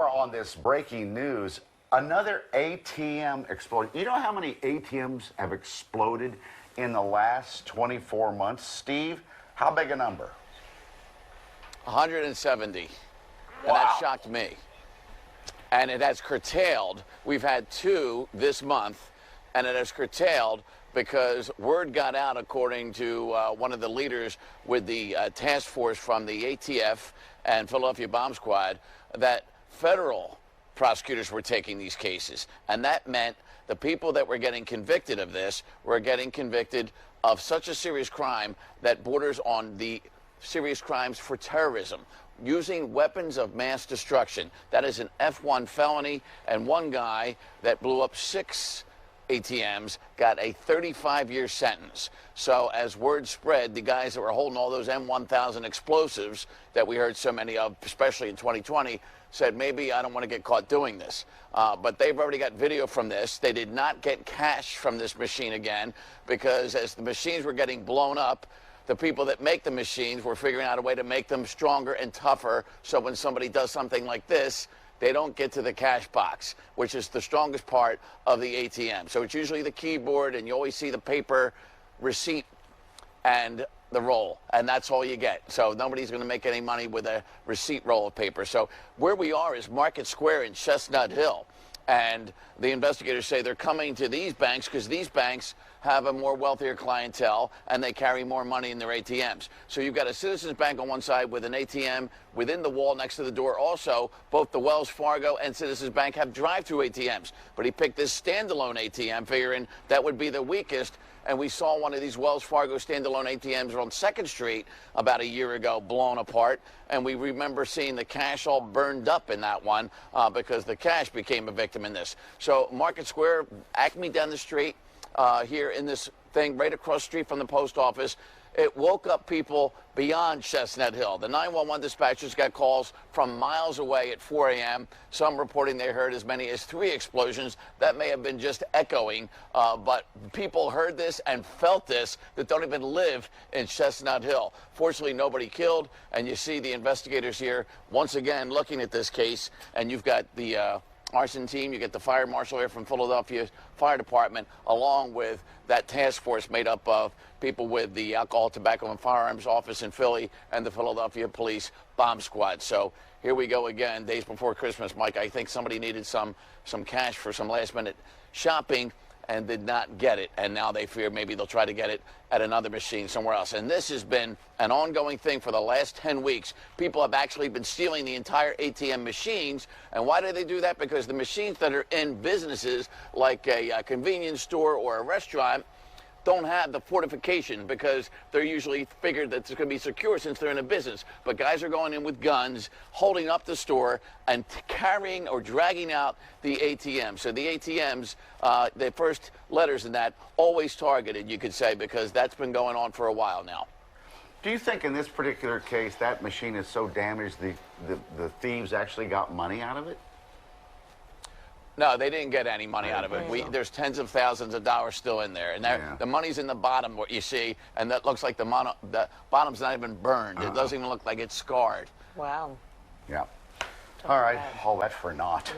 On this breaking news, another ATM exploded. You know how many ATMs have exploded in the last 24 months? Steve, how big a number? 170. And Wow. that shocked me. And it has curtailed. We've had 2 this month, and it has curtailed because word got out, according to one of the leaders with the task force from the ATF and Philadelphia Bomb Squad, that federal prosecutors were taking these cases. And that meant the people that were getting convicted of this were getting convicted of such a serious crime that borders on the serious crimes for terrorism, using weapons of mass destruction. That is an F1 felony, and one guy that blew up 6 ATMs got a 35-year sentence. So as word spread, the guys that were holding all those M1000 explosives that we heard so many of, especially in 2020, said, maybe I don't want to get caught doing this. But they've already got video from this. They did not get cash from this machine again, because as the machines were getting blown up, the people that make the machines were figuring out a way to make them stronger and tougher, so when somebody does something like this, they don't get to the cash box, which is the strongest part of the ATM. So it's usually the keyboard, and you always see the paper receipt and the roll, and that's all you get. So nobody's going to make any money with a receipt roll of paper. So where we are is Market Square in Chestnut Hill, and the investigators say they're coming to these banks because these banks have a more wealthier clientele and they carry more money in their ATMs. So you've got a Citizens Bank on one side with an ATM within the wall next to the door. Also, both the Wells Fargo and Citizens Bank have drive-through ATMs. But he picked this standalone ATM, figuring that would be the weakest. And we saw one of these Wells Fargo standalone ATMs on 2nd Street about a year ago, blown apart. And we remember seeing the cash all burned up in that one because the cash became a victim in this. So Market Square, Acme down the street, here in this thing right across the street from the post office. It woke up people beyond Chestnut Hill. The 911 dispatchers got calls from miles away at 4 a.m., some reporting they heard as many as 3 explosions. That may have been just echoing, but people heard this and felt this that don't even live in Chestnut Hill. Fortunately, nobody killed, and you see the investigators here once again looking at this case, and you've got the arson team, you get the fire marshal here from Philadelphia Fire Department, along with that task force made up of people with the Alcohol, Tobacco, and Firearms Office in Philly and the Philadelphia Police Bomb Squad. So here we go again, days before Christmas, Mike. I think somebody needed some cash for some last-minute shopping and did not get it, and now they fear maybe they'll try to get it at another machine somewhere else. And this has been an ongoing thing for the last 10 weeks. People have actually been stealing the entire ATM machines. And why do they do that? Because the machines that are in businesses like a convenience store or a restaurant don't have the fortification, because they're usually figured that it's going to be secure since they're in a business. But guys are going in with guns, holding up the store, and carrying or dragging out the ATM. So the ATMs, the first letters in that, always targeted, you could say, because that's been going on for a while now. Do you think in this particular case that machine is so damaged the thieves actually got money out of it? No, they didn't get any money out of it. There's tens of thousands of dollars still in there. And the money's in the bottom, what you see, and that looks like the bottom's not even burned. It doesn't even look like it's scarred. Wow. Yeah. All right. All that for naught.